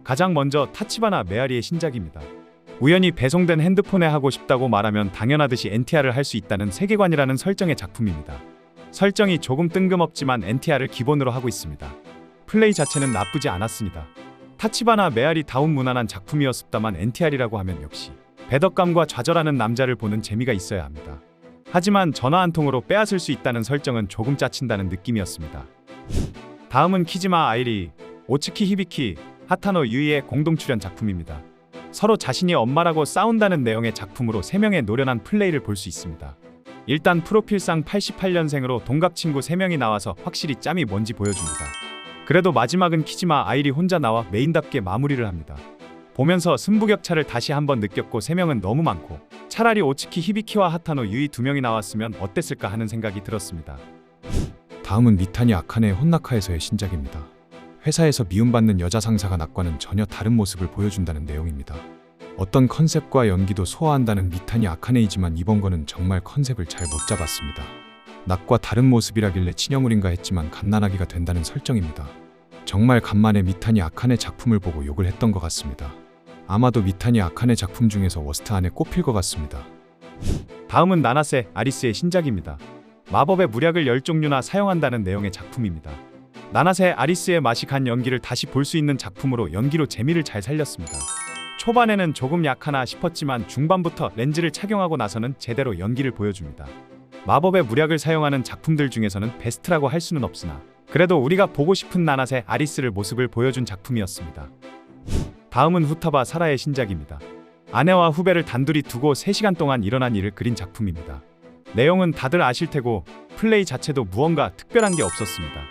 가장 먼저 타치바나 메아리의 신작입니다. 우연히 배송된 핸드폰에 하고 싶다고 말하면 당연하듯이 NTR을 할 수 있다는 세계관이라는 설정의 작품입니다. 설정이 조금 뜬금없지만 NTR을 기본으로 하고 있습니다. 플레이 자체는 나쁘지 않았습니다. 타치바나 메아리 다운 무난한 작품이었습니다만 NTR이라고 하면 역시 배덕감과 좌절하는 남자를 보는 재미가 있어야 합니다. 하지만 전화 한 통으로 빼앗을 수 있다는 설정은 조금 짜친다는 느낌이었습니다. 다음은 키지마 아이리, 오츠키 히비키, 하타노 유이의 공동 출연 작품입니다. 서로 자신이 엄마라고 싸운다는 내용의 작품으로 3명의 노련한 플레이를 볼 수 있습니다. 일단 프로필상 88년생으로 동갑 친구 3명이 나와서 확실히 짬이 뭔지 보여줍니다. 그래도 마지막은 키지마 아이리 혼자 나와 메인답게 마무리를 합니다. 보면서 승부격차를 다시 한번 느꼈고 3명은 너무 많고 차라리 오츠키 히비키와 하타노 유이 2명이 나왔으면 어땠을까 하는 생각이 들었습니다. 다음은 미타니 아카네의 혼나카에서의 신작입니다. 회사에서 미움받는 여자 상사가 낮과는 전혀 다른 모습을 보여준다는 내용입니다. 어떤 컨셉과 연기도 소화한다는 미타니 아카네이지만 이번 거는 정말 컨셉을 잘 못 잡았습니다. 낮과 다른 모습이라길래 친형울인가 했지만 갓난아기가 된다는 설정입니다. 정말 간만에 미타니 아카네 작품을 보고 욕을 했던 것 같습니다. 아마도 미타니 아카네 작품 중에서 워스트 안에 꼽힐 것 같습니다. 다음은 나나세 아리스의 신작입니다. 마법의 무략을 10종류나 사용한다는 내용의 작품입니다. 나나세 아리스의 맛이 간 연기를 다시 볼 수 있는 작품으로 연기로 재미를 잘 살렸습니다. 초반에는 조금 약하나 싶었지만 중반부터 렌즈를 착용하고 나서는 제대로 연기를 보여줍니다. 마법의 무략을 사용하는 작품들 중에서는 베스트라고 할 수는 없으나 그래도 우리가 보고 싶은 나나세 아리스를 모습을 보여준 작품이었습니다. 다음은 후타바 사라의 신작입니다. 아내와 후배를 단둘이 두고 3시간 동안 일어난 일을 그린 작품입니다. 내용은 다들 아실 테고 플레이 자체도 무언가 특별한 게 없었습니다.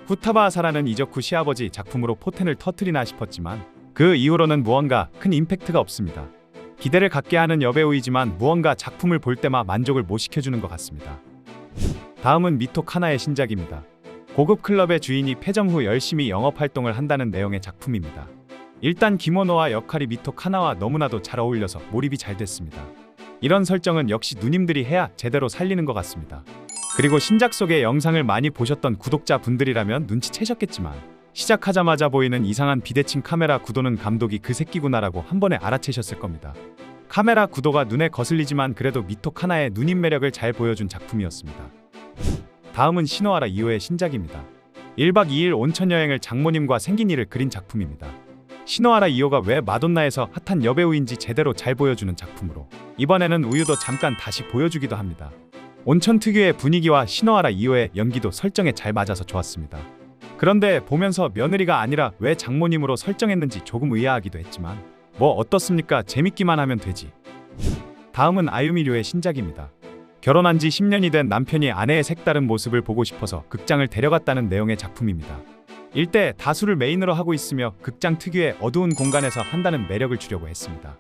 후타바 사라는 이적 후 시아버지 작품으로 포텐을 터뜨리나 싶었지만 그 이후로는 무언가 큰 임팩트가 없습니다. 기대를 갖게 하는 여배우이지만 무언가 작품을 볼 때마다 만족을 못 시켜주는 것 같습니다. 다음은 미토 카나의 신작입니다. 고급 클럽의 주인이 폐점 후 열심히 영업활동을 한다는 내용의 작품입니다. 일단 기모노와 역할이 미토 카나와 너무나도 잘 어울려서 몰입이 잘 됐습니다. 이런 설정은 역시 누님들이 해야 제대로 살리는 것 같습니다. 그리고 신작 속의 영상을 많이 보셨던 구독자분들이라면 눈치채셨겠지만 시작하자마자 보이는 이상한 비대칭 카메라 구도는 감독이 그 새끼구나라고 한 번에 알아채셨을 겁니다. 카메라 구도가 눈에 거슬리지만 그래도 미토 카나의 누님 매력을 잘 보여준 작품이었습니다. 다음은 시노하라 이오의 신작입니다. 1박 2일 온천 여행을 장모님과 생긴 일을 그린 작품입니다. 시노하라 이오가 왜 마돈나에서 핫한 여배우인지 제대로 잘 보여주는 작품으로 이번에는 우유도 잠깐 다시 보여주기도 합니다. 온천 특유의 분위기와 시노하라 이오의 연기도 설정에 잘 맞아서 좋았습니다. 그런데 보면서 며느리가 아니라 왜 장모님으로 설정했는지 조금 의아하기도 했지만 뭐 어떻습니까? 재밌기만 하면 되지. 다음은 아유미료의 신작입니다. 결혼한 지 10년이 된 남편이 아내의 색다른 모습을 보고 싶어서 극장을 데려갔다는 내용의 작품입니다. 일대 다수를 메인으로 하고 있으며 극장 특유의 어두운 공간에서 한다는 매력을 주려고 했습니다.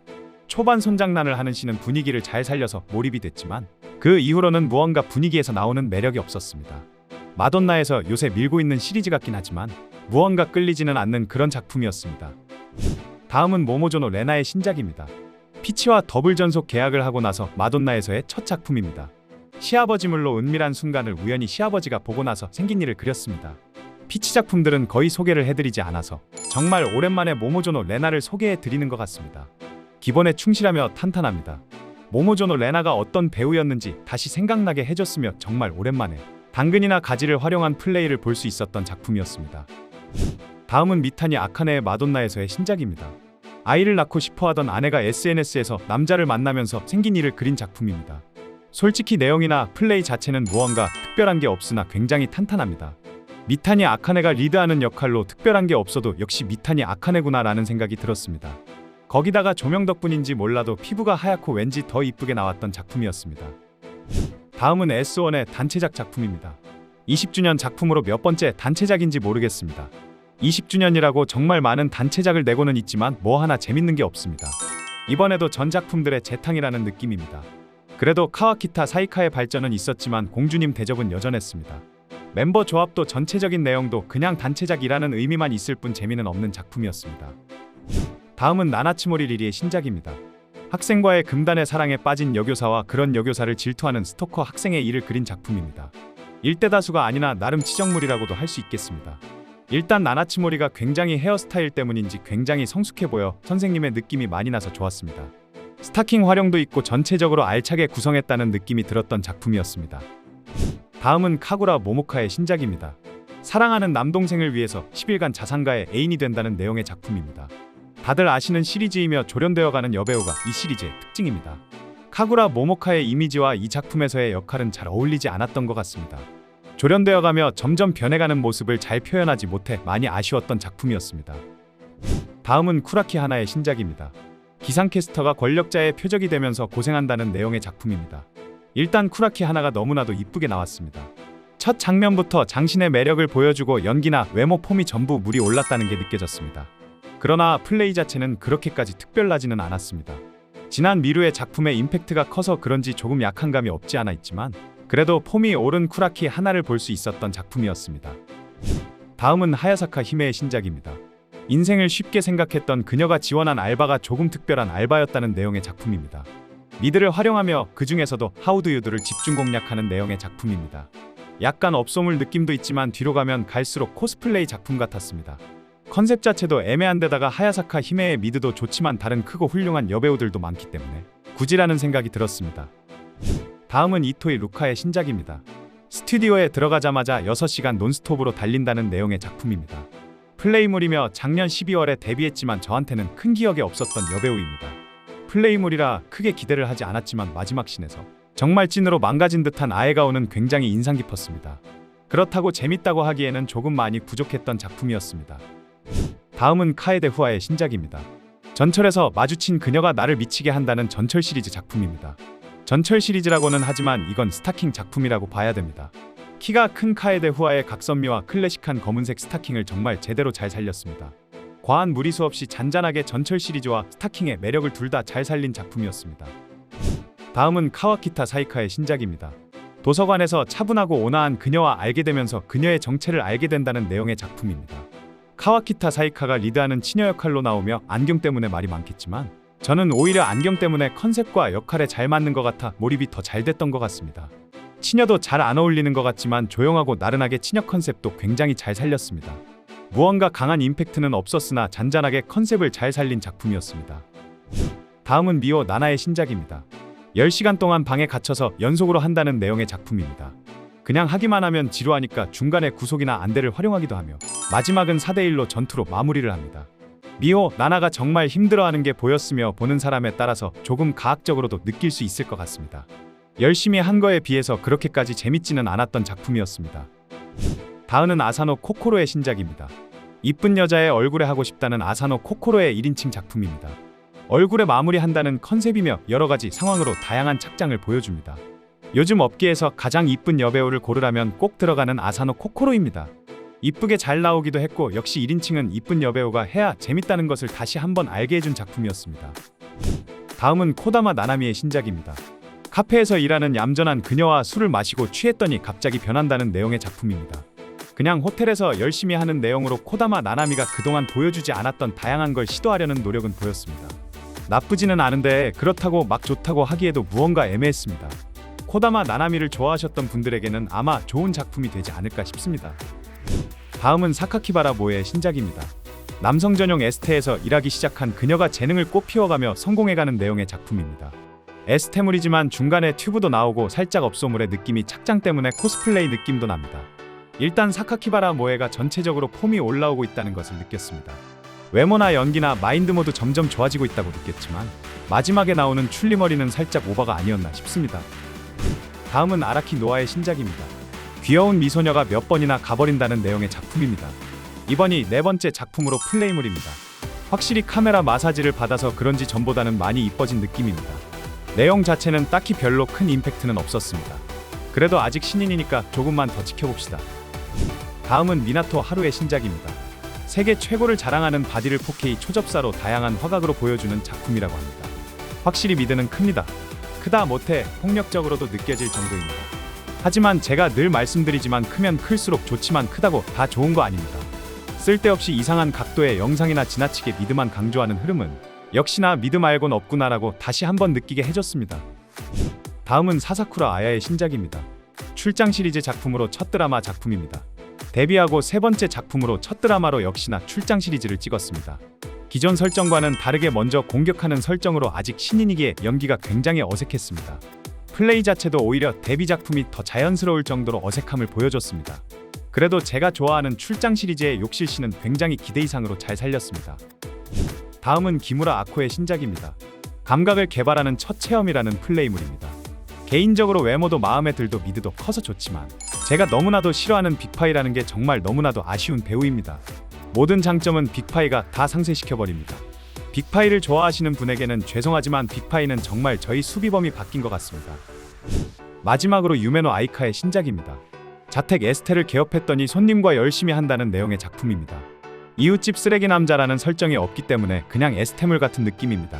초반 손장난을 하는 씬은 분위기를 잘 살려서 몰입이 됐지만 그 이후로는 무언가 분위기에서 나오는 매력이 없었습니다. 마돈나에서 요새 밀고 있는 시리즈 같긴 하지만 무언가 끌리지는 않는 그런 작품이었습니다. 다음은 모모조노 레나의 신작입니다. 피치와 더블 전속 계약을 하고 나서 마돈나에서의 첫 작품입니다. 시아버지물로 은밀한 순간을 우연히 시아버지가 보고 나서 생긴 일을 그렸습니다. 피치 작품들은 거의 소개를 해드리지 않아서 정말 오랜만에 모모조노 레나를 소개해드리는 것 같습니다. 기본에 충실하며 탄탄합니다. 모모조노 레나가 어떤 배우였는지 다시 생각나게 해줬으며 정말 오랜만에 당근이나 가지를 활용한 플레이를 볼 수 있었던 작품이었습니다. 다음은 미타니 아카네의 마돈나에서의 신작입니다. 아이를 낳고 싶어하던 아내가 SNS에서 남자를 만나면서 생긴 일을 그린 작품입니다. 솔직히 내용이나 플레이 자체는 무언가 특별한 게 없으나 굉장히 탄탄합니다. 미타니 아카네가 리드하는 역할로 특별한 게 없어도 역시 미타니 아카네구나 라는 생각이 들었습니다. 거기다가 조명 덕분인지 몰라도 피부가 하얗고 왠지 더 이쁘게 나왔던 작품이었습니다. 다음은 S1의 단체작 작품입니다. 20주년 작품으로 몇 번째 단체작인지 모르겠습니다. 20주년이라고 정말 많은 단체작을 내고는 있지만 뭐 하나 재밌는 게 없습니다. 이번에도 전 작품들의 재탕이라는 느낌입니다. 그래도 카와키타 사이카의 발전은 있었지만 공주님 대접은 여전했습니다. 멤버 조합도 전체적인 내용도 그냥 단체작이라는 의미만 있을 뿐 재미는 없는 작품이었습니다. 다음은 나나츠모리 리리의 신작입니다. 학생과의 금단의 사랑에 빠진 여교사와 그런 여교사를 질투하는 스토커 학생의 일을 그린 작품입니다. 일대다수가 아니나 나름 지적물이라고도 할 수 있겠습니다. 일단 나나츠모리가 굉장히 헤어스타일 때문인지 굉장히 성숙해 보여 선생님의 느낌이 많이 나서 좋았습니다. 스타킹 활용도 있고 전체적으로 알차게 구성했다는 느낌이 들었던 작품이었습니다. 다음은 카구라 모모카의 신작입니다. 사랑하는 남동생을 위해서 10일간 자산가의 애인이 된다는 내용의 작품입니다. 다들 아시는 시리즈이며 조련되어가는 여배우가 이 시리즈의 특징입니다. 카구라 모모카의 이미지와 이 작품에서의 역할은 잘 어울리지 않았던 것 같습니다. 조련되어가며 점점 변해가는 모습을 잘 표현하지 못해 많이 아쉬웠던 작품이었습니다. 다음은 쿠라키 하나의 신작입니다. 기상캐스터가 권력자의 표적이 되면서 고생한다는 내용의 작품입니다. 일단 쿠라키 하나가 너무나도 이쁘게 나왔습니다. 첫 장면부터 장신의 매력을 보여주고 연기나 외모 폼이 전부 물이 올랐다는 게 느껴졌습니다. 그러나 플레이 자체는 그렇게까지 특별하지는 않았습니다. 지난 미루의 작품의 임팩트가 커서 그런지 조금 약한 감이 없지 않아 있지만 그래도 폼이 오른 쿠라키 하나를 볼 수 있었던 작품이었습니다. 다음은 하야사카 히메의 신작입니다. 인생을 쉽게 생각했던 그녀가 지원한 알바가 조금 특별한 알바였다는 내용의 작품입니다. 미드를 활용하며 그 중에서도 하우드유드를 집중 공략하는 내용의 작품입니다. 약간 업소물 느낌도 있지만 뒤로 가면 갈수록 코스플레이 작품 같았습니다. 컨셉 자체도 애매한 데다가 하야사카 히메의 미드도 좋지만 다른 크고 훌륭한 여배우들도 많기 때문에 굳이라는 생각이 들었습니다. 다음은 이토이 루카의 신작입니다. 스튜디오에 들어가자마자 6시간 논스톱으로 달린다는 내용의 작품입니다. 플레이물이며 작년 12월에 데뷔했지만 저한테는 큰 기억이 없었던 여배우입니다. 플레이물이라 크게 기대를 하지 않았지만 마지막 씬에서 정말 찐으로 망가진 듯한 아해가 오는 굉장히 인상 깊었습니다. 그렇다고 재밌다고 하기에는 조금 많이 부족했던 작품이었습니다. 다음은 카에데 후아의 신작입니다. 전철에서 마주친 그녀가 나를 미치게 한다는 전철 시리즈 작품입니다. 전철 시리즈라고는 하지만 이건 스타킹 작품이라고 봐야 됩니다. 키가 큰 카에데 후아의 각선미와 클래식한 검은색 스타킹을 정말 제대로 잘 살렸습니다. 과한 무리수 없이 잔잔하게 전철 시리즈와 스타킹의 매력을 둘 다 잘 살린 작품이었습니다. 다음은 카와키타 사이카의 신작입니다. 도서관에서 차분하고 온화한 그녀와 알게 되면서 그녀의 정체를 알게 된다는 내용의 작품입니다. 카와키타 사이카가 리드하는 치녀 역할로 나오며 안경 때문에 말이 많겠지만 저는 오히려 안경 때문에 컨셉과 역할에 잘 맞는 것 같아 몰입이 더 잘 됐던 것 같습니다. 치녀도 잘 안 어울리는 것 같지만 조용하고 나른하게 치녀 컨셉도 굉장히 잘 살렸습니다. 무언가 강한 임팩트는 없었으나 잔잔하게 컨셉을 잘 살린 작품이었습니다. 다음은 미오 나나의 신작입니다. 10시간 동안 방에 갇혀서 연속으로 한다는 내용의 작품입니다. 그냥 하기만 하면 지루하니까 중간에 구속이나 안대를 활용하기도 하며 마지막은 4대1로 전투로 마무리를 합니다. 미오 나나가 정말 힘들어하는 게 보였으며 보는 사람에 따라서 조금 가학적으로도 느낄 수 있을 것 같습니다. 열심히 한 거에 비해서 그렇게까지 재밌지는 않았던 작품이었습니다. 다음은 아사노 코코로의 신작입니다. 이쁜 여자의 얼굴에 하고 싶다는 아사노 코코로의 1인칭 작품입니다. 얼굴에 마무리한다는 컨셉이며 여러가지 상황으로 다양한 착장을 보여줍니다. 요즘 업계에서 가장 이쁜 여배우를 고르라면 꼭 들어가는 아사노 코코로입니다. 이쁘게 잘 나오기도 했고 역시 1인칭은 이쁜 여배우가 해야 재밌다는 것을 다시 한번 알게 해준 작품이었습니다. 다음은 코다마 나나미의 신작입니다. 카페에서 일하는 얌전한 그녀와 술을 마시고 취했더니 갑자기 변한다는 내용의 작품입니다. 그냥 호텔에서 열심히 하는 내용으로 코다마 나나미가 그동안 보여주지 않았던 다양한 걸 시도하려는 노력은 보였습니다. 나쁘지는 않은데 그렇다고 막 좋다고 하기에도 무언가 애매했습니다. 코다마 나나미를 좋아하셨던 분들에게는 아마 좋은 작품이 되지 않을까 싶습니다. 다음은 사카키바라 모에의 신작입니다. 남성 전용 에스테에서 일하기 시작한 그녀가 재능을 꽃피워가며 성공해가는 내용의 작품입니다. 에스테물이지만 중간에 튜브도 나오고 살짝 업소물의 느낌이 착장 때문에 코스플레이 느낌도 납니다. 일단 사카키바라 모에가 전체적으로 폼이 올라오고 있다는 것을 느꼈습니다. 외모나 연기나 마인드 모두 점점 좋아지고 있다고 느꼈지만 마지막에 나오는 출리머리는 살짝 오버가 아니었나 싶습니다. 다음은 아라키 노아의 신작입니다. 귀여운 미소녀가 몇 번이나 가버린다는 내용의 작품입니다. 이번이 4번째 작품으로 플레이물입니다. 확실히 카메라 마사지를 받아서 그런지 전보다는 많이 이뻐진 느낌입니다. 내용 자체는 딱히 별로 큰 임팩트는 없었습니다. 그래도 아직 신인이니까 조금만 더 지켜봅시다. 다음은 미나토 하루의 신작입니다. 세계 최고를 자랑하는 바디를 4K 초접사로 다양한 화각으로 보여주는 작품이라고 합니다. 확실히 미드는 큽니다. 크다 못해 폭력적으로도 느껴질 정도입니다. 하지만 제가 늘 말씀드리지만 크면 클수록 좋지만 크다고 다 좋은 거 아닙니다. 쓸데없이 이상한 각도의 영상이나 지나치게 미드만 강조하는 흐름은 역시나 미드 말곤 없구나라고 다시 한번 느끼게 해줬습니다. 다음은 사사쿠라 아야의 신작입니다. 출장 시리즈 작품으로 첫 드라마 작품입니다. 데뷔하고 세 번째 작품으로 첫 드라마로 역시나 출장 시리즈를 찍었습니다. 기존 설정과는 다르게 먼저 공격하는 설정으로 아직 신인이기에 연기가 굉장히 어색했습니다. 플레이 자체도 오히려 데뷔 작품이 더 자연스러울 정도로 어색함을 보여줬습니다. 그래도 제가 좋아하는 출장 시리즈의 욕실씬은 굉장히 기대 이상으로 잘 살렸습니다. 다음은 기무라 아코의 신작입니다. 감각을 개발하는 첫 체험이라는 플레이물입니다. 개인적으로 외모도 마음에 들도 미드도 커서 좋지만 제가 너무나도 싫어하는 빅파이라는 게 정말 너무나도 아쉬운 배우입니다. 모든 장점은 빅파이가 다 상쇄시켜버립니다. 빅파이를 좋아하시는 분에게는 죄송하지만 빅파이는 정말 저희 수비범이 바뀐 것 같습니다. 마지막으로 유메노 아이카의 신작입니다. 자택 에스테를 개업했더니 손님과 열심히 한다는 내용의 작품입니다. 이웃집 쓰레기 남자라는 설정이 없기 때문에 그냥 에스테물 같은 느낌입니다.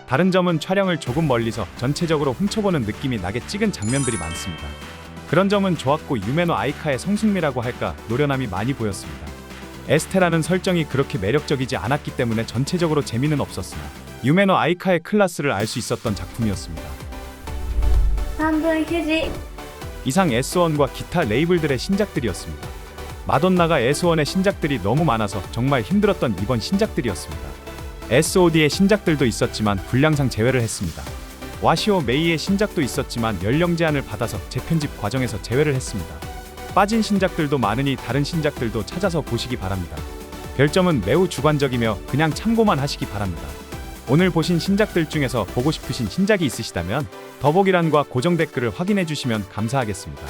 다른 점은 촬영을 조금 멀리서 전체적으로 훔쳐보는 느낌이 나게 찍은 장면들이 많습니다. 그런 점은 좋았고 유메노 아이카의 성숙미라고 할까 노련함이 많이 보였습니다. 에스테라는 설정이 그렇게 매력적이지 않았기 때문에 전체적으로 재미는 없었으나 유메노 아이카의 클래스를 알 수 있었던 작품이었습니다. 半分휴지 이상 S1과 기타 레이블들의 신작들이었습니다. 마돈나가 S1의 신작들이 너무 많아서 정말 힘들었던 이번 신작들이었습니다. SOD의 신작들도 있었지만 분량상 제외를 했습니다. 와시오 메이의 신작도 있었지만 연령 제한을 받아서 재편집 과정에서 제외를 했습니다. 빠진 신작들도 많으니 다른 신작들도 찾아서 보시기 바랍니다. 별점은 매우 주관적이며 그냥 참고만 하시기 바랍니다. 오늘 보신 신작들 중에서 보고 싶으신 신작이 있으시다면 더보기란과 고정 댓글을 확인해 주시면 감사하겠습니다.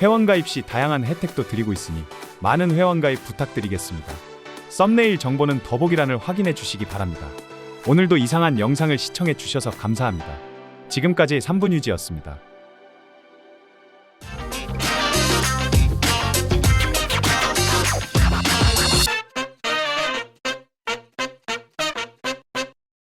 회원가입 시 다양한 혜택도 드리고 있으니 많은 회원가입 부탁드리겠습니다. 썸네일 정보는 더보기란을 확인해 주시기 바랍니다. 오늘도 이상한 영상을 시청해 주셔서 감사합니다. 지금까지 3분유지였습니다.